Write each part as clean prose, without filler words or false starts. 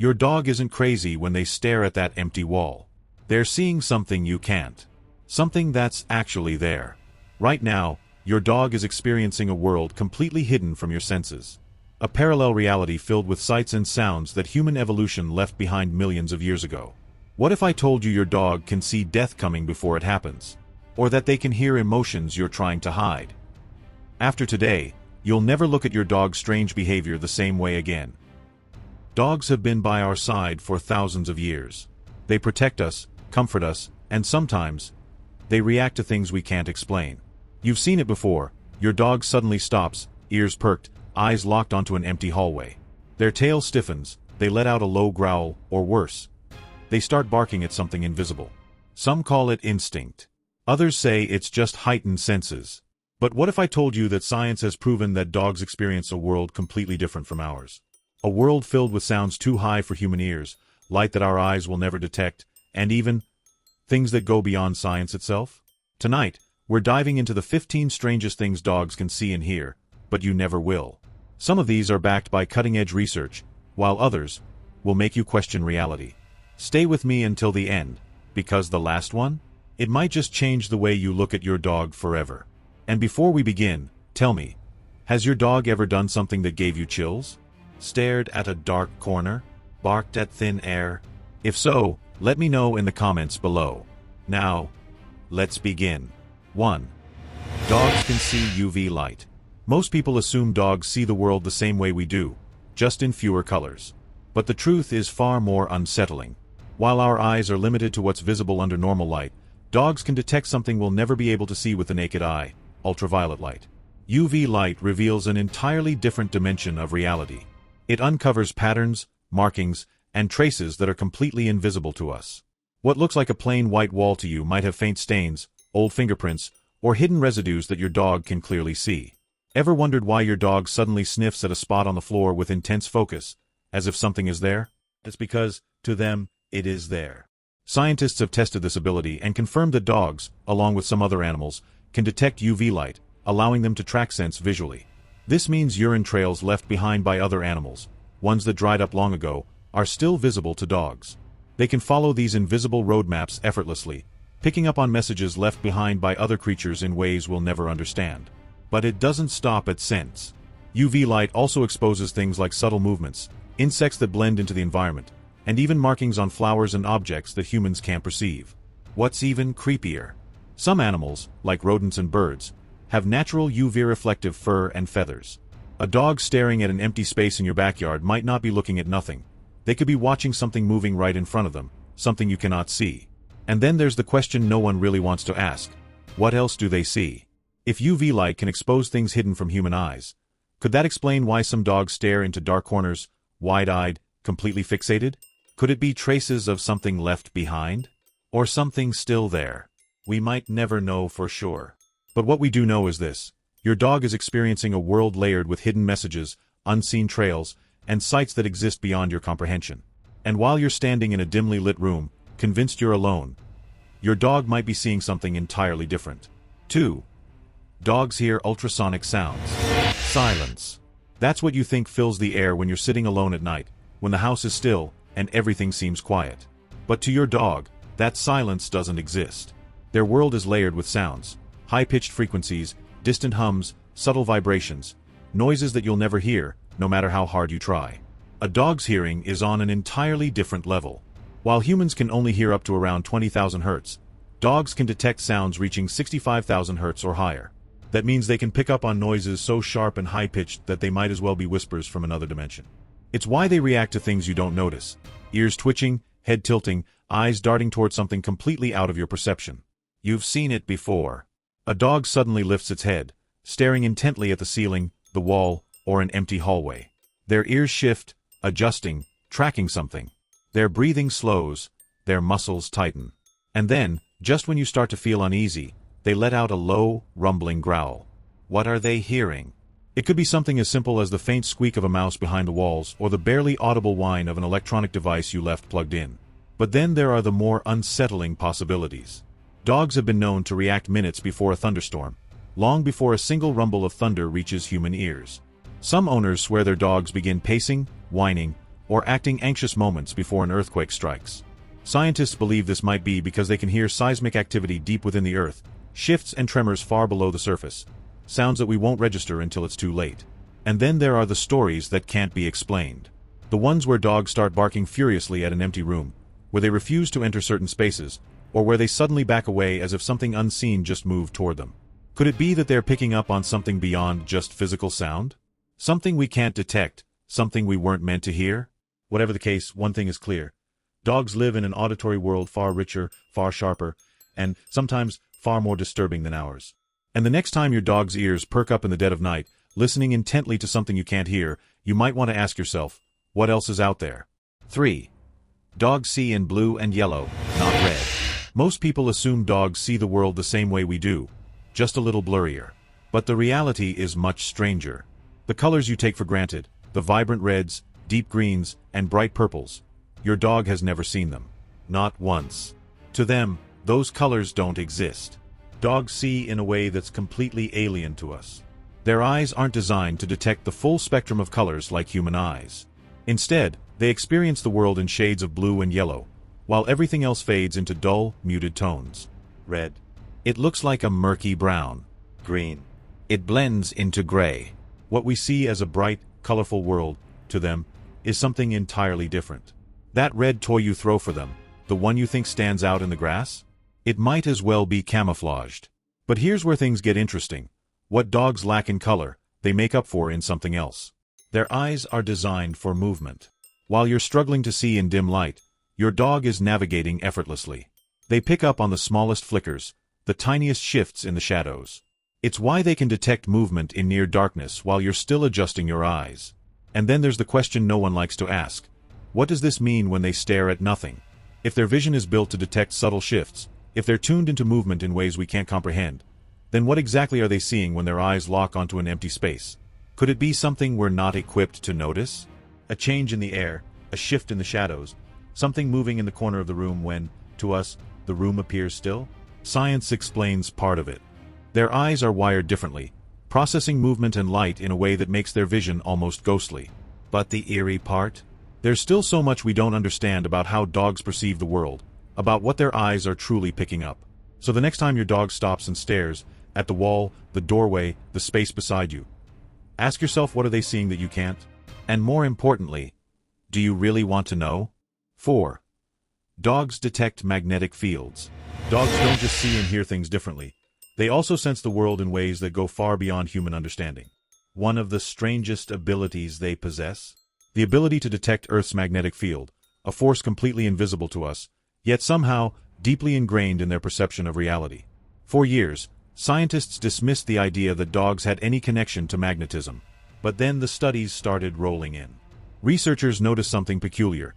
Your dog isn't crazy when they stare at that empty wall. They're seeing something you can't. Something that's actually there. Right now, your dog is experiencing a world completely hidden from your senses. A parallel reality filled with sights and sounds that human evolution left behind millions of years ago. What if I told you your dog can see death coming before it happens? Or that they can hear emotions you're trying to hide? After today, you'll never look at your dog's strange behavior the same way again. Dogs have been by our side for thousands of years. They protect us, comfort us, and sometimes, they react to things we can't explain. You've seen it before. Your dog suddenly stops, ears perked, eyes locked onto an empty hallway. Their tail stiffens, they let out a low growl, or worse. They start barking at something invisible. Some call it instinct. Others say it's just heightened senses. But what if I told you that science has proven that dogs experience a world completely different from ours? A world filled with sounds too high for human ears, light that our eyes will never detect, and even things that go beyond science itself? Tonight, we're diving into the 15 strangest things dogs can see and hear, but you never will. Some of these are backed by cutting-edge research, while others will make you question reality. Stay with me until the end, because the last one? It might just change the way you look at your dog forever. And before we begin, tell me, has your dog ever done something that gave you chills? Stared at a dark corner? Barked at thin air? If so, let me know in the comments below. Now, let's begin. 1. Dogs can see UV light. Most people assume dogs see the world the same way we do, just in fewer colors. But the truth is far more unsettling. While our eyes are limited to what's visible under normal light, dogs can detect something we'll never be able to see with the naked eye: ultraviolet light. UV light reveals an entirely different dimension of reality. It uncovers patterns, markings, and traces that are completely invisible to us. What looks like a plain white wall to you might have faint stains, old fingerprints, or hidden residues that your dog can clearly see. Ever wondered why your dog suddenly sniffs at a spot on the floor with intense focus, as if something is there? It's because, to them, it is there. Scientists have tested this ability and confirmed that dogs, along with some other animals, can detect UV light, allowing them to track scents visually. This means urine trails left behind by other animals, ones that dried up long ago, are still visible to dogs. They can follow these invisible roadmaps effortlessly, picking up on messages left behind by other creatures in ways we'll never understand. But it doesn't stop at scents. UV light also exposes things like subtle movements, insects that blend into the environment, and even markings on flowers and objects that humans can't perceive. What's even creepier? Some animals, like rodents and birds, have natural UV-reflective fur and feathers. A dog staring at an empty space in your backyard might not be looking at nothing. They could be watching something moving right in front of them, something you cannot see. And then there's the question no one really wants to ask. What else do they see? If UV light can expose things hidden from human eyes, could that explain why some dogs stare into dark corners, wide-eyed, completely fixated? Could it be traces of something left behind? Or something still there? We might never know for sure. But what we do know is this: your dog is experiencing a world layered with hidden messages, unseen trails, and sights that exist beyond your comprehension. And while you're standing in a dimly lit room, convinced you're alone, your dog might be seeing something entirely different. 2. Dogs hear ultrasonic sounds. Silence. That's what you think fills the air when you're sitting alone at night, when the house is still, and everything seems quiet. But to your dog, that silence doesn't exist. Their world is layered with sounds, high-pitched frequencies, distant hums, subtle vibrations, noises that you'll never hear, no matter how hard you try. A dog's hearing is on an entirely different level. While humans can only hear up to around 20,000 Hz, dogs can detect sounds reaching 65,000 Hz or higher. That means they can pick up on noises so sharp and high-pitched that they might as well be whispers from another dimension. It's why they react to things you don't notice: ears twitching, head tilting, eyes darting towards something completely out of your perception. You've seen it before. A dog suddenly lifts its head, staring intently at the ceiling, the wall, or an empty hallway. Their ears shift, adjusting, tracking something. Their breathing slows, their muscles tighten. And then, just when you start to feel uneasy, they let out a low, rumbling growl. What are they hearing? It could be something as simple as the faint squeak of a mouse behind the walls or the barely audible whine of an electronic device you left plugged in. But then there are the more unsettling possibilities. Dogs have been known to react minutes before a thunderstorm, long before a single rumble of thunder reaches human ears. Some owners swear their dogs begin pacing, whining, or acting anxious moments before an earthquake strikes. Scientists believe this might be because they can hear seismic activity deep within the earth, shifts and tremors far below the surface, sounds that we won't register until it's too late. And then there are the stories that can't be explained. The ones where dogs start barking furiously at an empty room, where they refuse to enter certain spaces, or where they suddenly back away as if something unseen just moved toward them. Could it be that they're picking up on something beyond just physical sound? Something we can't detect, something we weren't meant to hear? Whatever the case, one thing is clear. Dogs live in an auditory world far richer, far sharper, and sometimes far more disturbing than ours. And the next time your dog's ears perk up in the dead of night, listening intently to something you can't hear, you might want to ask yourself, what else is out there? 3. Dogs see in blue and yellow, not red. Most people assume dogs see the world the same way we do, just a little blurrier. But the reality is much stranger. The colors you take for granted, the vibrant reds, deep greens, and bright purples, your dog has never seen them. Not once. To them, those colors don't exist. Dogs see in a way that's completely alien to us. Their eyes aren't designed to detect the full spectrum of colors like human eyes. Instead, they experience the world in shades of blue and yellow, while everything else fades into dull, muted tones. Red. It looks like a murky brown. Green. It blends into gray. What we see as a bright, colorful world, to them, is something entirely different. That red toy you throw for them, the one you think stands out in the grass? It might as well be camouflaged. But here's where things get interesting. What dogs lack in color, they make up for in something else. Their eyes are designed for movement. While you're struggling to see in dim light, your dog is navigating effortlessly. They pick up on the smallest flickers, the tiniest shifts in the shadows. It's why they can detect movement in near darkness while you're still adjusting your eyes. And then there's the question no one likes to ask. What does this mean when they stare at nothing? If their vision is built to detect subtle shifts, if they're tuned into movement in ways we can't comprehend, then what exactly are they seeing when their eyes lock onto an empty space? Could it be something we're not equipped to notice? A change in the air, a shift in the shadows, something moving in the corner of the room when, to us, the room appears still? Science explains part of it. Their eyes are wired differently, processing movement and light in a way that makes their vision almost ghostly. But the eerie part? There's still so much we don't understand about how dogs perceive the world, about what their eyes are truly picking up. So the next time your dog stops and stares, at the wall, the doorway, the space beside you, ask yourself, what are they seeing that you can't? And more importantly, do you really want to know? 4. Dogs detect magnetic fields. Dogs don't just see and hear things differently. They also sense the world in ways that go far beyond human understanding. One of the strangest abilities they possess? The ability to detect Earth's magnetic field, a force completely invisible to us, yet somehow deeply ingrained in their perception of reality. For years, scientists dismissed the idea that dogs had any connection to magnetism. But then the studies started rolling in. Researchers noticed something peculiar.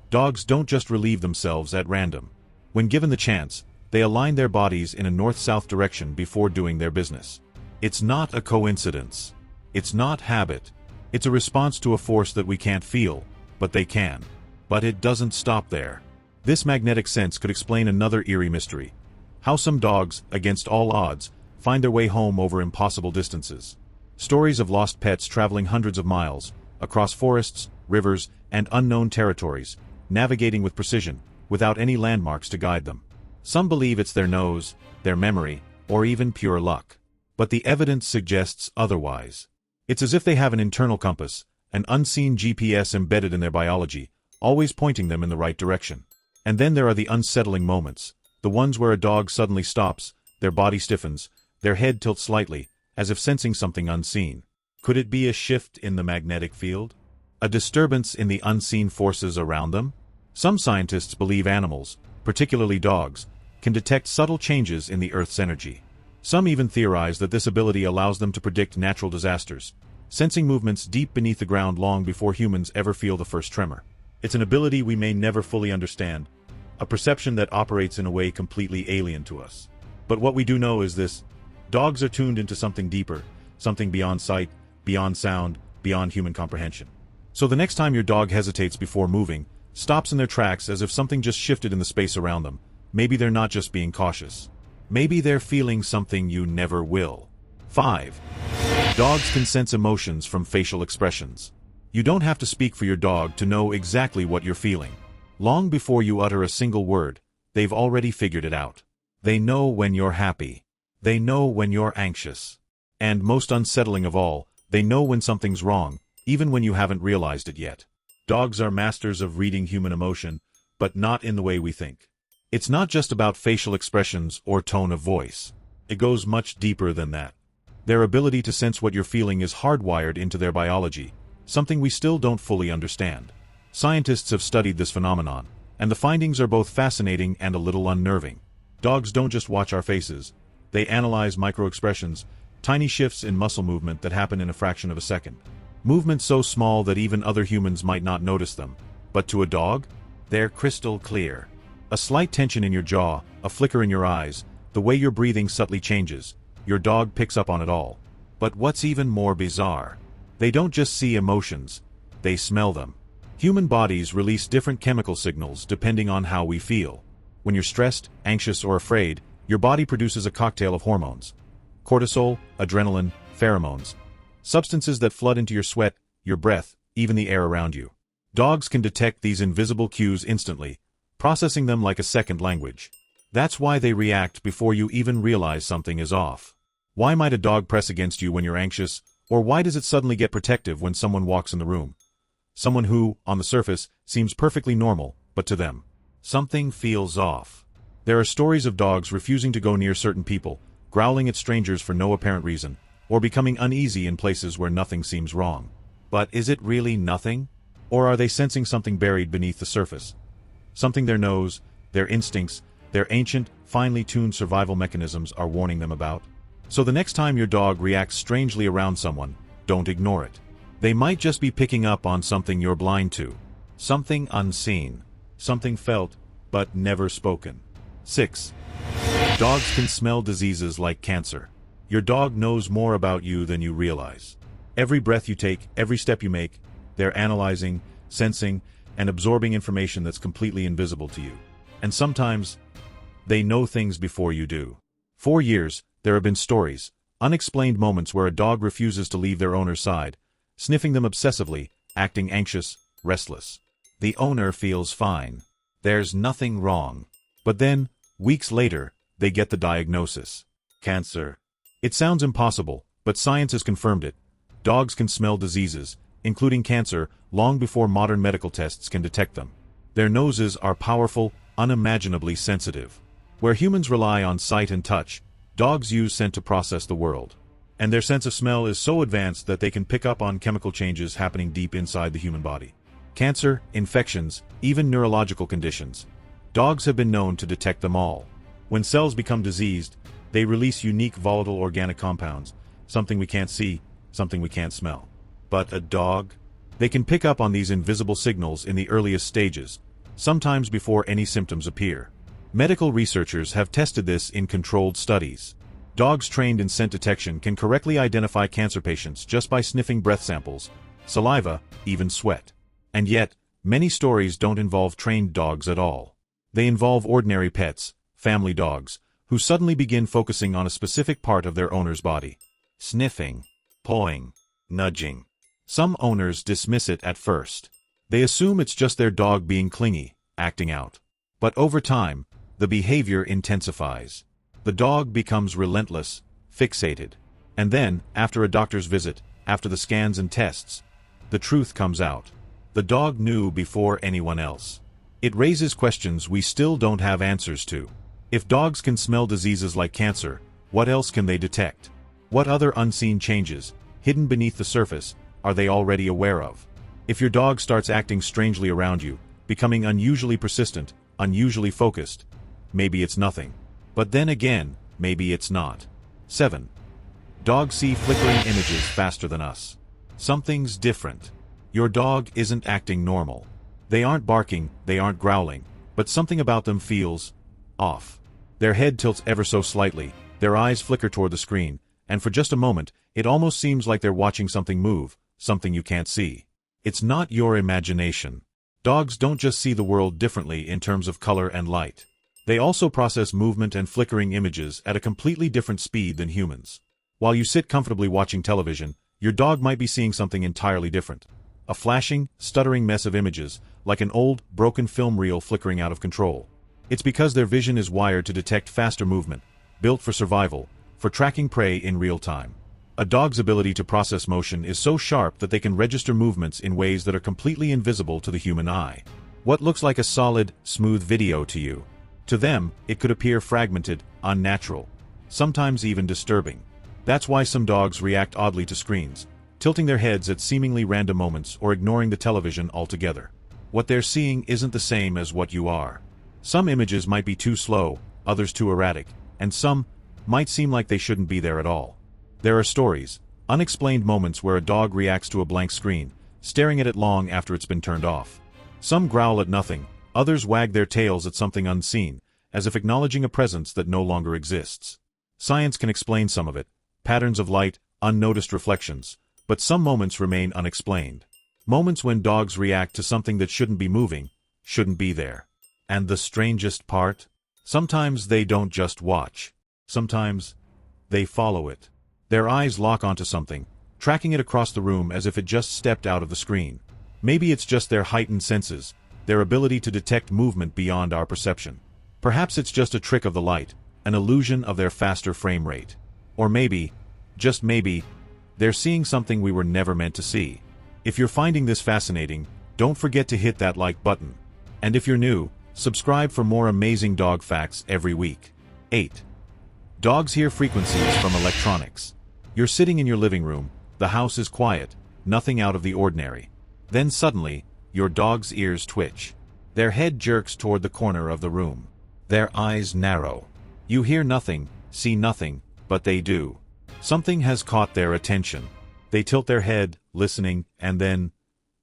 Dogs don't just relieve themselves at random. When given the chance, they align their bodies in a north-south direction before doing their business. It's not a coincidence. It's not habit. It's a response to a force that we can't feel, but they can. But it doesn't stop there. This magnetic sense could explain another eerie mystery. How some dogs, against all odds, find their way home over impossible distances. Stories of lost pets traveling hundreds of miles, across forests, rivers, and unknown territories, navigating with precision, without any landmarks to guide them. Some believe it's their nose, their memory, or even pure luck. But the evidence suggests otherwise. It's as if they have an internal compass, an unseen GPS embedded in their biology, always pointing them in the right direction. And then there are the unsettling moments, the ones where a dog suddenly stops, their body stiffens, their head tilts slightly, as if sensing something unseen. Could it be a shift in the magnetic field? A disturbance in the unseen forces around them? Some scientists believe animals, particularly dogs, can detect subtle changes in the Earth's energy. Some even theorize that this ability allows them to predict natural disasters, sensing movements deep beneath the ground long before humans ever feel the first tremor. It's an ability we may never fully understand, a perception that operates in a way completely alien to us. But what we do know is this: dogs are tuned into something deeper, something beyond sight, beyond sound, beyond human comprehension. So the next time your dog hesitates before moving, stops in their tracks as if something just shifted in the space around them, maybe they're not just being cautious. Maybe they're feeling something you never will. 5. Dogs can sense emotions from facial expressions. You don't have to speak for your dog to know exactly what you're feeling. Long before you utter a single word, they've already figured it out. They know when you're happy. They know when you're anxious. And most unsettling of all, they know when something's wrong, even when you haven't realized it yet. Dogs are masters of reading human emotion, but not in the way we think. It's not just about facial expressions or tone of voice. It goes much deeper than that. Their ability to sense what you're feeling is hardwired into their biology, something we still don't fully understand. Scientists have studied this phenomenon, and the findings are both fascinating and a little unnerving. Dogs don't just watch our faces. They analyze microexpressions, tiny shifts in muscle movement that happen in a fraction of a second. Movements so small that even other humans might not notice them. But to a dog, they're crystal clear. A slight tension in your jaw, a flicker in your eyes, the way your breathing subtly changes. Your dog picks up on it all. But what's even more bizarre? They don't just see emotions, they smell them. Human bodies release different chemical signals depending on how we feel. When you're stressed, anxious, or afraid, your body produces a cocktail of hormones. Cortisol, adrenaline, pheromones. Substances that flood into your sweat, your breath, even the air around you. Dogs can detect these invisible cues instantly, processing them like a second language. That's why they react before you even realize something is off. Why might a dog press against you when you're anxious, or why does it suddenly get protective when someone walks in the room? Someone who, on the surface, seems perfectly normal, but to them, something feels off. There are stories of dogs refusing to go near certain people, growling at strangers for no apparent reason, or becoming uneasy in places where nothing seems wrong. But is it really nothing? Or are they sensing something buried beneath the surface? Something their nose, their instincts, their ancient, finely tuned survival mechanisms are warning them about? So the next time your dog reacts strangely around someone, don't ignore it. They might just be picking up on something you're blind to. Something unseen. Something felt, but never spoken. 6. Dogs can smell diseases like cancer. Your dog knows more about you than you realize. Every breath you take, every step you make, they're analyzing, sensing, and absorbing information that's completely invisible to you. And sometimes, they know things before you do. For years, there have been stories, unexplained moments where a dog refuses to leave their owner's side, sniffing them obsessively, acting anxious, restless. The owner feels fine. There's nothing wrong. But then, weeks later, they get the diagnosis. Cancer. It sounds impossible, but science has confirmed it. Dogs can smell diseases, including cancer, long before modern medical tests can detect them. Their noses are powerful, unimaginably sensitive. Where humans rely on sight and touch, dogs use scent to process the world. And their sense of smell is so advanced that they can pick up on chemical changes happening deep inside the human body. Cancer, infections, even neurological conditions. Dogs have been known to detect them all. When cells become diseased, they release unique volatile organic compounds, something we can't see, something we can't smell. But a dog? They can pick up on these invisible signals in the earliest stages, sometimes before any symptoms appear. Medical researchers have tested this in controlled studies. Dogs trained in scent detection can correctly identify cancer patients just by sniffing breath samples, saliva, even sweat. And yet, many stories don't involve trained dogs at all. They involve ordinary pets, family dogs, who suddenly begin focusing on a specific part of their owner's body. Sniffing, pawing, nudging. Some owners dismiss it at first. They assume it's just their dog being clingy, acting out. But over time, the behavior intensifies. The dog becomes relentless, fixated. And then, after a doctor's visit, after the scans and tests, the truth comes out. The dog knew before anyone else. It raises questions we still don't have answers to. If dogs can smell diseases like cancer, what else can they detect? What other unseen changes, hidden beneath the surface, are they already aware of? If your dog starts acting strangely around you, becoming unusually persistent, unusually focused, maybe it's nothing. But then again, maybe it's not. 7. Dogs see flickering images faster than us. Something's different. Your dog isn't acting normal. They aren't barking, they aren't growling, but something about them feels off. Their head tilts ever so slightly, their eyes flicker toward the screen, and for just a moment, it almost seems like they're watching something move, something you can't see. It's not your imagination. Dogs don't just see the world differently in terms of color and light. They also process movement and flickering images at a completely different speed than humans. While you sit comfortably watching television, your dog might be seeing something entirely different. A flashing, stuttering mess of images, like an old, broken film reel flickering out of control. It's because their vision is wired to detect faster movement, built for survival, for tracking prey in real time. A dog's ability to process motion is so sharp that they can register movements in ways that are completely invisible to the human eye. What looks like a solid, smooth video to you, to them, it could appear fragmented, unnatural, sometimes even disturbing. That's why some dogs react oddly to screens, tilting their heads at seemingly random moments or ignoring the television altogether. What they're seeing isn't the same as what you are. Some images might be too slow, others too erratic, and some might seem like they shouldn't be there at all. There are stories, unexplained moments where a dog reacts to a blank screen, staring at it long after it's been turned off. Some growl at nothing, others wag their tails at something unseen, as if acknowledging a presence that no longer exists. Science can explain some of it, patterns of light, unnoticed reflections, but some moments remain unexplained. Moments when dogs react to something that shouldn't be moving, shouldn't be there. And the strangest part? Sometimes they don't just watch. Sometimes they follow it. Their eyes lock onto something, tracking it across the room as if it just stepped out of the screen. Maybe it's just their heightened senses, their ability to detect movement beyond our perception. Perhaps it's just a trick of the light, an illusion of their faster frame rate. Or maybe, just maybe, they're seeing something we were never meant to see. If you're finding this fascinating, don't forget to hit that like button. And if you're new, subscribe for more amazing dog facts every week. 8. Dogs hear frequencies from electronics. You're sitting in your living room, the house is quiet, nothing out of the ordinary. Then suddenly, your dog's ears twitch. Their head jerks toward the corner of the room. Their eyes narrow. You hear nothing, see nothing, but they do. Something has caught their attention. They tilt their head, listening, and then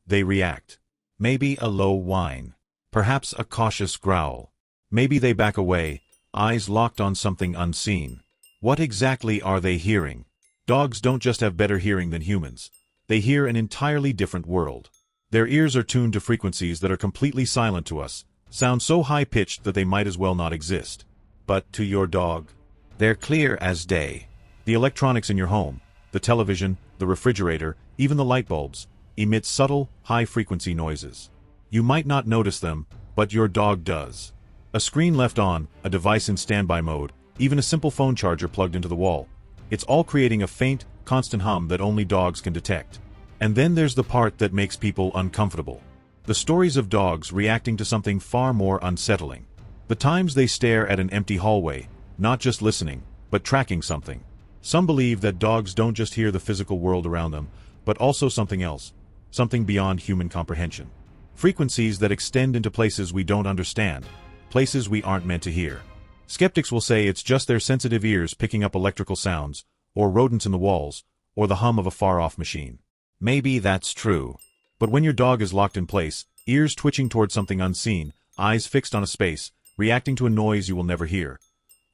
they react. Maybe a low whine. Perhaps a cautious growl. Maybe they back away, eyes locked on something unseen. What exactly are they hearing? Dogs don't just have better hearing than humans. They hear an entirely different world. Their ears are tuned to frequencies that are completely silent to us, sound so high-pitched that they might as well not exist. But to your dog, they're clear as day. The electronics in your home, the television, the refrigerator, even the light bulbs, emit subtle, high-frequency noises. You might not notice them, but your dog does. A screen left on, a device in standby mode, even a simple phone charger plugged into the wall. It's all creating a faint, constant hum that only dogs can detect. And then there's the part that makes people uncomfortable. The stories of dogs reacting to something far more unsettling. The times they stare at an empty hallway, not just listening, but tracking something. Some believe that dogs don't just hear the physical world around them, but also something else, something beyond human comprehension. Frequencies that extend into places we don't understand, places we aren't meant to hear. Skeptics will say it's just their sensitive ears picking up electrical sounds, or rodents in the walls, or the hum of a far-off machine. Maybe that's true. But when your dog is locked in place, ears twitching toward something unseen, eyes fixed on a space, reacting to a noise you will never hear.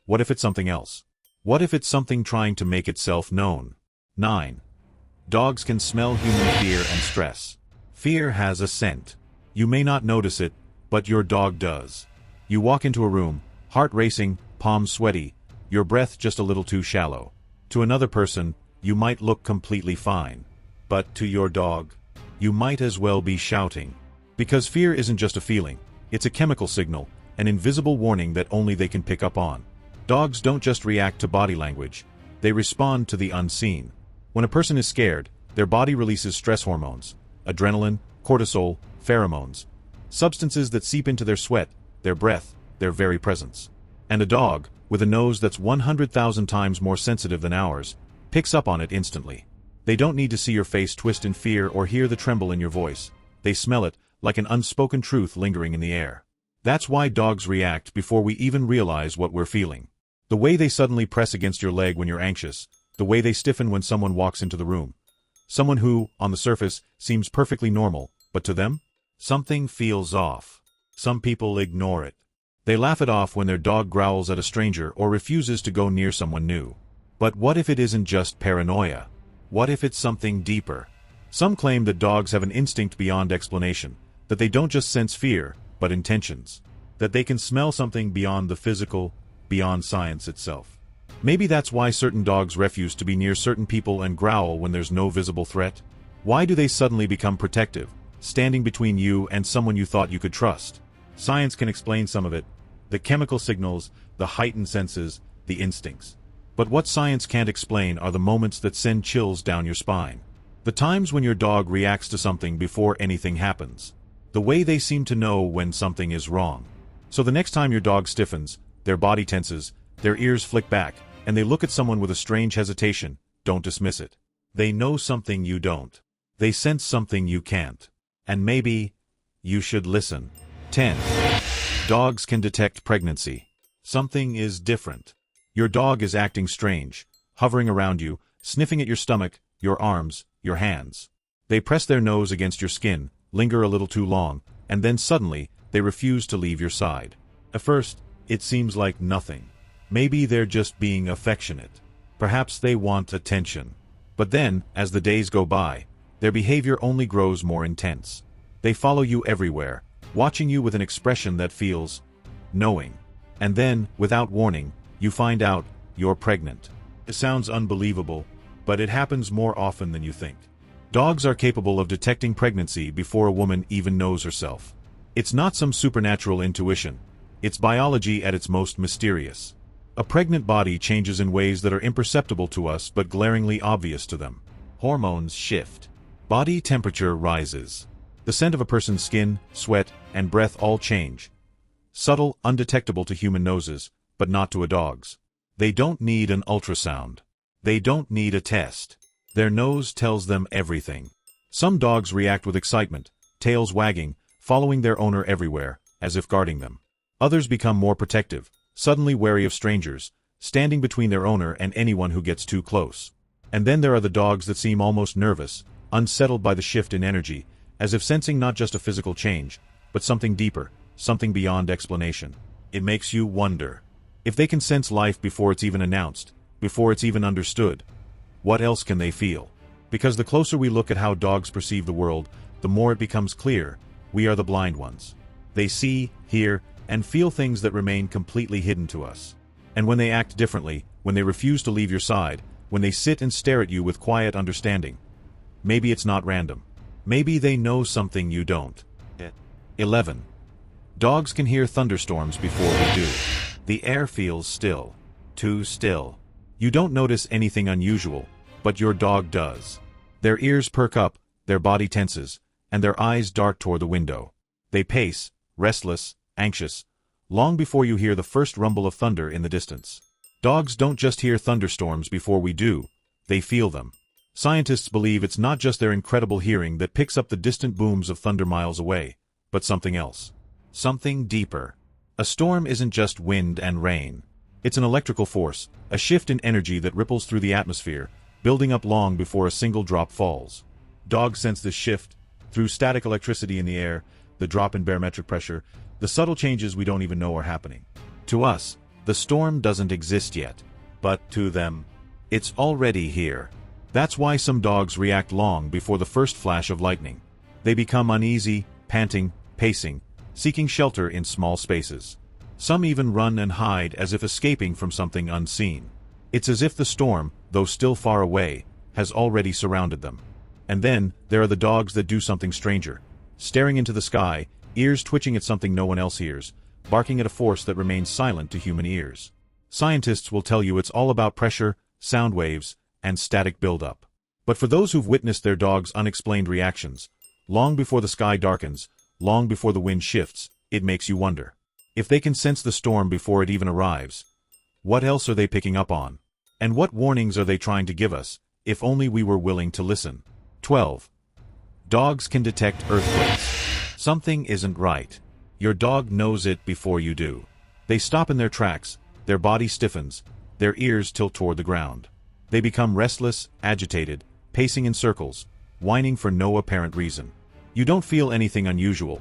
What if it's something else? What if it's something trying to make itself known? 9. Dogs can smell human fear and stress. Fear has a scent. You may not notice it, but your dog does. You walk into a room, heart racing, palms sweaty, your breath just a little too shallow. To another person, you might look completely fine. But to your dog, you might as well be shouting. Because fear isn't just a feeling, it's a chemical signal, an invisible warning that only they can pick up on. Dogs don't just react to body language, they respond to the unseen. When a person is scared, their body releases stress hormones, adrenaline, cortisol, pheromones, substances that seep into their sweat, their breath, their very presence. And a dog, with a nose that's 100,000 times more sensitive than ours, picks up on it instantly. They don't need to see your face twist in fear or hear the tremble in your voice. They smell it, like an unspoken truth lingering in the air. That's why dogs react before we even realize what we're feeling. The way they suddenly press against your leg when you're anxious, the way they stiffen when someone walks into the room. Someone who, on the surface, seems perfectly normal, but to them, something feels off. Some people ignore it. They laugh it off when their dog growls at a stranger or refuses to go near someone new. But what if it isn't just paranoia? What if it's something deeper? Some claim that dogs have an instinct beyond explanation, that they don't just sense fear, but intentions. That they can smell something beyond the physical, beyond science itself. Maybe that's why certain dogs refuse to be near certain people and growl when there's no visible threat. Why do they suddenly become protective, standing between you and someone you thought you could trust? Science can explain some of it, the chemical signals, the heightened senses, the instincts. But what science can't explain are the moments that send chills down your spine. The times when your dog reacts to something before anything happens. The way they seem to know when something is wrong. So the next time your dog stiffens, their body tenses, their ears flick back, and they look at someone with a strange hesitation, don't dismiss it. They know something you don't. They sense something you can't. And maybe you should listen. 10. Dogs can detect pregnancy. Something is different. Your dog is acting strange, hovering around you, sniffing at your stomach, your arms, your hands. They press their nose against your skin, linger a little too long, and then suddenly, they refuse to leave your side. At first, it seems like nothing. Maybe they're just being affectionate. Perhaps they want attention. But then, as the days go by, their behavior only grows more intense. They follow you everywhere, watching you with an expression that feels knowing. And then, without warning, you find out you're pregnant. It sounds unbelievable, but it happens more often than you think. Dogs are capable of detecting pregnancy before a woman even knows herself. It's not some supernatural intuition. It's biology at its most mysterious. A pregnant body changes in ways that are imperceptible to us but glaringly obvious to them. Hormones shift. Body temperature rises. The scent of a person's skin, sweat, and breath all change. Subtle, undetectable to human noses, but not to a dog's. They don't need an ultrasound. They don't need a test. Their nose tells them everything. Some dogs react with excitement, tails wagging, following their owner everywhere, as if guarding them. Others become more protective, suddenly wary of strangers, standing between their owner and anyone who gets too close. And then there are the dogs that seem almost nervous, unsettled by the shift in energy, as if sensing not just a physical change, but something deeper, something beyond explanation. It makes you wonder. If they can sense life before it's even announced, before it's even understood, what else can they feel? Because the closer we look at how dogs perceive the world, the more it becomes clear, we are the blind ones. They see, hear, and feel things that remain completely hidden to us. And when they act differently, when they refuse to leave your side, when they sit and stare at you with quiet understanding, maybe it's not random. Maybe they know something you don't. 11. Dogs can hear thunderstorms before we do. The air feels still. Too still. You don't notice anything unusual, but your dog does. Their ears perk up, their body tenses, and their eyes dart toward the window. They pace, restless, anxious, long before you hear the first rumble of thunder in the distance. Dogs don't just hear thunderstorms before we do, they feel them. Scientists believe it's not just their incredible hearing that picks up the distant booms of thunder miles away, but something else. Something deeper. A storm isn't just wind and rain. It's an electrical force, a shift in energy that ripples through the atmosphere, building up long before a single drop falls. Dogs sense this shift, through static electricity in the air, the drop in barometric pressure, the subtle changes we don't even know are happening. To us, the storm doesn't exist yet, but to them, it's already here. That's why some dogs react long before the first flash of lightning. They become uneasy, panting, pacing, seeking shelter in small spaces. Some even run and hide as if escaping from something unseen. It's as if the storm, though still far away, has already surrounded them. And then, there are the dogs that do something stranger. Staring into the sky, ears twitching at something no one else hears, barking at a force that remains silent to human ears. Scientists will tell you it's all about pressure, sound waves, and static buildup. But for those who've witnessed their dog's unexplained reactions, long before the sky darkens, long before the wind shifts, it makes you wonder. If they can sense the storm before it even arrives, what else are they picking up on? And what warnings are they trying to give us, if only we were willing to listen? 12. Dogs can detect earthquakes. Something isn't right. Your dog knows it before you do. They stop in their tracks, their body stiffens, their ears tilt toward the ground. They become restless, agitated, pacing in circles, whining for no apparent reason. You don't feel anything unusual.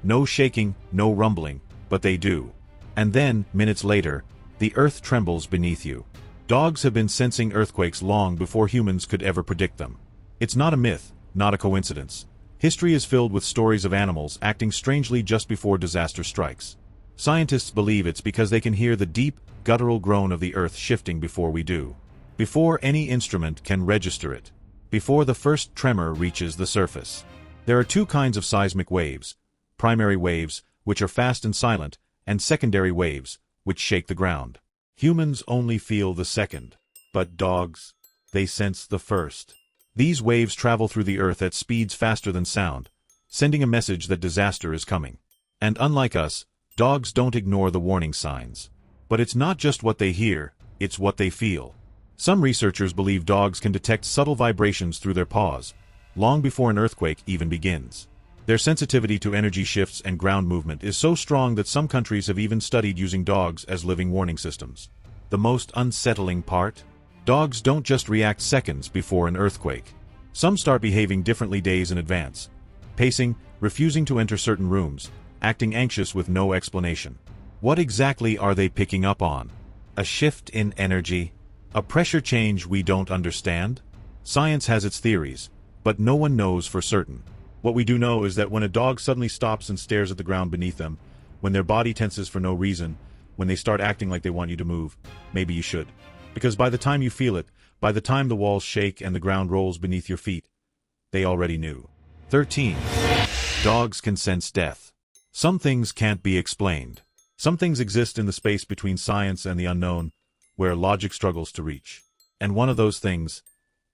No shaking, no rumbling, but they do. And then, minutes later, the earth trembles beneath you. Dogs have been sensing earthquakes long before humans could ever predict them. It's not a myth, not a coincidence. History is filled with stories of animals acting strangely just before disaster strikes. Scientists believe it's because they can hear the deep, guttural groan of the earth shifting before we do. Before any instrument can register it. before the first tremor reaches the surface. There are two kinds of seismic waves: primary waves, which are fast and silent, and secondary waves, which shake the ground. Humans only feel the second, but dogs, they sense the first. These waves travel through the earth at speeds faster than sound, sending a message that disaster is coming. And unlike us, dogs don't ignore the warning signs. But it's not just what they hear, it's what they feel. Some researchers believe dogs can detect subtle vibrations through their paws, long before an earthquake even begins. Their sensitivity to energy shifts and ground movement is so strong that some countries have even studied using dogs as living warning systems. The most unsettling part? Dogs don't just react seconds before an earthquake. Some start behaving differently days in advance, pacing, refusing to enter certain rooms, acting anxious with no explanation. What exactly are they picking up on? A shift in energy? A pressure change we don't understand? Science has its theories, but no one knows for certain. What we do know is that when a dog suddenly stops and stares at the ground beneath them, when their body tenses for no reason, when they start acting like they want you to move, maybe you should. Because by the time you feel it, by the time the walls shake and the ground rolls beneath your feet, they already knew. 13. Dogs can sense death. Some things can't be explained. Some things exist in the space between science and the unknown, where logic struggles to reach. And one of those things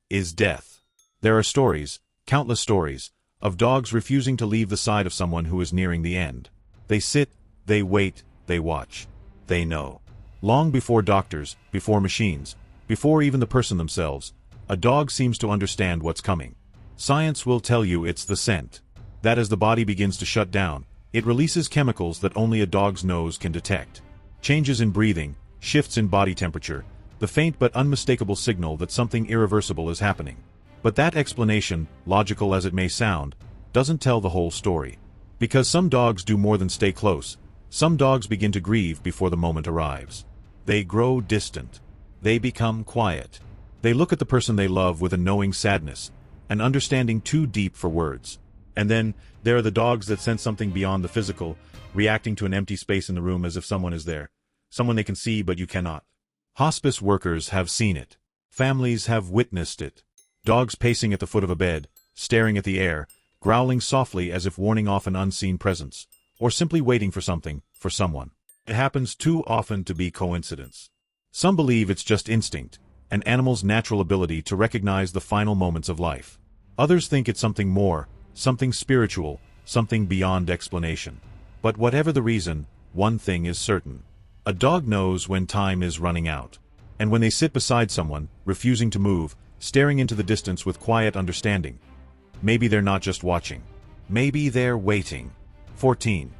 is death. There are stories, countless stories, of dogs refusing to leave the side of someone who is nearing the end. They sit, they wait, they watch. They know. Long before doctors, before machines, before even the person themselves, a dog seems to understand what's coming. Science will tell you it's the scent. That as the body begins to shut down, it releases chemicals that only a dog's nose can detect. Changes in breathing, shifts in body temperature, the faint but unmistakable signal that something irreversible is happening. But that explanation, logical as it may sound, doesn't tell the whole story. Because some dogs do more than stay close. Some dogs begin to grieve before the moment arrives. They grow distant. They become quiet. They look at the person they love with a knowing sadness, an understanding too deep for words. And then, there are the dogs that sense something beyond the physical, reacting to an empty space in the room as if someone is there. Someone they can see but you cannot. Hospice workers have seen it. Families have witnessed it. Dogs pacing at the foot of a bed, staring at the air, growling softly as if warning off an unseen presence, or simply waiting for something, for someone. It happens too often to be coincidence. Some believe it's just instinct, an animal's natural ability to recognize the final moments of life. Others think it's something more, something spiritual, something beyond explanation. But whatever the reason, one thing is certain. A dog knows when time is running out. And when they sit beside someone, refusing to move, staring into the distance with quiet understanding, maybe they're not just watching. Maybe they're waiting. 14.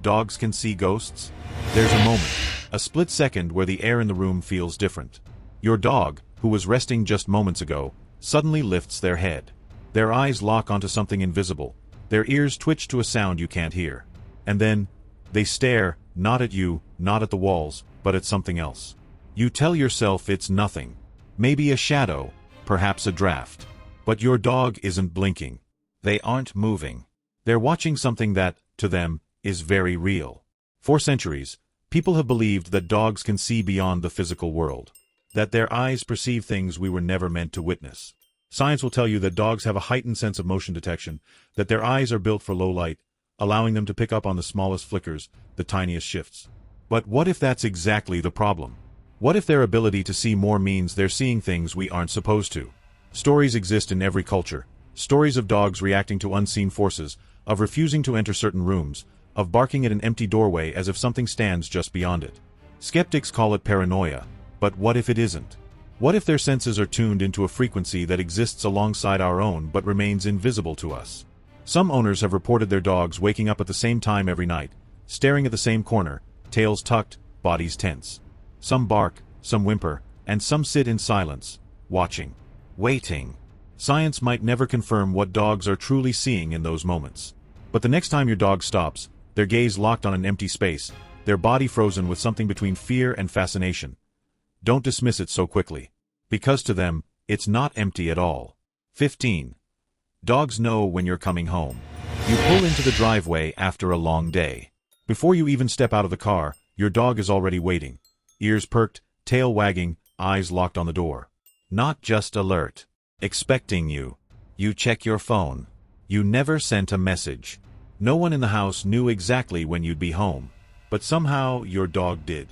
Dogs can see ghosts? There's a moment, a split second where the air in the room feels different. Your dog, who was resting just moments ago, suddenly lifts their head. Their eyes lock onto something invisible. Their ears twitch to a sound you can't hear. And then, they stare, not at you, not at the walls, but at something else. You tell yourself it's nothing. Maybe a shadow, perhaps a draft. But your dog isn't blinking. They aren't moving. They're watching something that, to them, is very real. For centuries, people have believed that dogs can see beyond the physical world. That their eyes perceive things we were never meant to witness. Science will tell you that dogs have a heightened sense of motion detection, that their eyes are built for low light, allowing them to pick up on the smallest flickers, the tiniest shifts. But what if that's exactly the problem? What if their ability to see more means they're seeing things we aren't supposed to? Stories exist in every culture. Stories of dogs reacting to unseen forces, of refusing to enter certain rooms, of barking at an empty doorway as if something stands just beyond it. Skeptics call it paranoia, but what if it isn't? What if their senses are tuned into a frequency that exists alongside our own but remains invisible to us? Some owners have reported their dogs waking up at the same time every night, staring at the same corner, tails tucked, bodies tense. Some bark, some whimper, and some sit in silence, watching, waiting. Science might never confirm what dogs are truly seeing in those moments. But the next time your dog stops, their gaze locked on an empty space, their body frozen with something between fear and fascination, don't dismiss it so quickly. Because to them, it's not empty at all. 15. Dogs know when you're coming home. You pull into the driveway after a long day. Before you even step out of the car, your dog is already waiting. Ears perked, tail wagging, eyes locked on the door. Not just alert. expecting you. You check your phone. You never sent a message. No one in the house knew exactly when you'd be home, but somehow your dog did.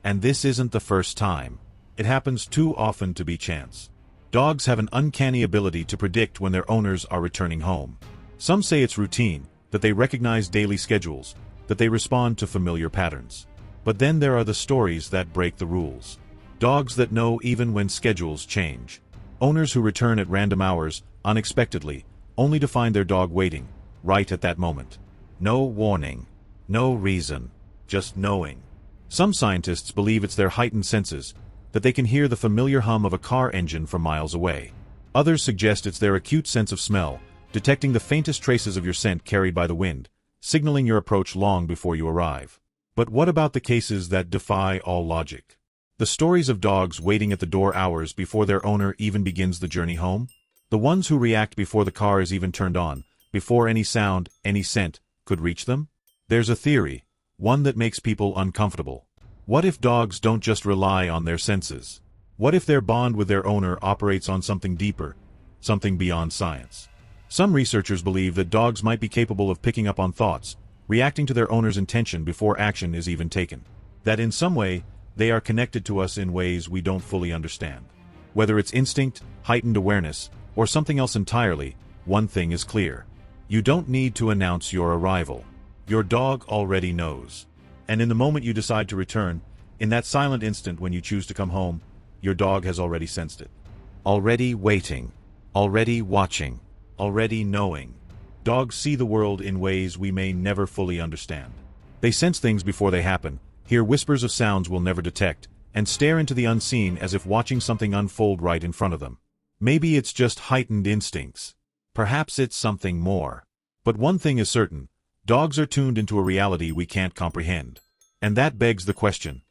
And this isn't the first time. It happens too often to be chance. Dogs have an uncanny ability to predict when their owners are returning home. Some say it's routine, that they recognize daily schedules, that they respond to familiar patterns. But then there are the stories that break the rules. Dogs that know even when schedules change. Owners who return at random hours, unexpectedly, only to find their dog waiting, right at that moment. No warning. No reason. Just knowing. Some scientists believe it's their heightened senses, that they can hear the familiar hum of a car engine from miles away. Others suggest it's their acute sense of smell, detecting the faintest traces of your scent carried by the wind, signaling your approach long before you arrive. But what about the cases that defy all logic? The stories of dogs waiting at the door hours before their owner even begins the journey home? The ones who react before the car is even turned on, before any sound, any scent, could reach them? There's a theory, one that makes people uncomfortable. What if dogs don't just rely on their senses? What if their bond with their owner operates on something deeper, something beyond science? Some researchers believe that dogs might be capable of picking up on thoughts, reacting to their owner's intention before action is even taken. That in some way, they are connected to us in ways we don't fully understand. Whether it's instinct, heightened awareness, or something else entirely, one thing is clear. You don't need to announce your arrival. Your dog already knows. And in the moment you decide to return, in that silent instant when you choose to come home, your dog has already sensed it. Already waiting. Already watching. Already knowing. Dogs see the world in ways we may never fully understand. They sense things before they happen, hear whispers of sounds we'll never detect, and stare into the unseen as if watching something unfold right in front of them. Maybe it's just heightened instincts. Perhaps it's something more. But one thing is certain. Dogs are tuned into a reality we can't comprehend. And that begs the question,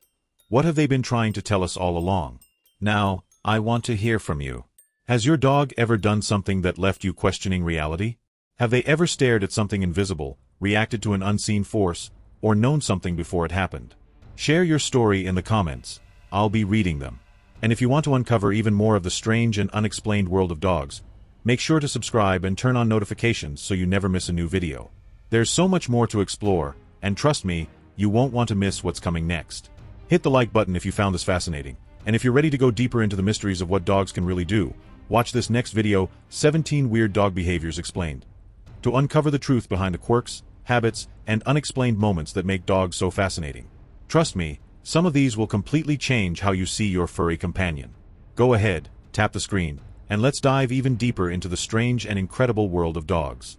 what have they been trying to tell us all along? Now, I want to hear from you. Has your dog ever done something that left you questioning reality? Have they ever stared at something invisible, reacted to an unseen force, or known something before it happened? Share your story in the comments. I'll be reading them. And if you want to uncover even more of the strange and unexplained world of dogs, make sure to subscribe and turn on notifications so you never miss a new video. There's so much more to explore, and trust me, you won't want to miss what's coming next. Hit the like button if you found this fascinating, and if you're ready to go deeper into the mysteries of what dogs can really do, watch this next video, 17 Weird Dog Behaviors Explained. To uncover the truth behind the quirks, habits, and unexplained moments that make dogs so fascinating. Trust me, some of these will completely change how you see your furry companion. Go ahead, tap the screen, and let's dive even deeper into the strange and incredible world of dogs.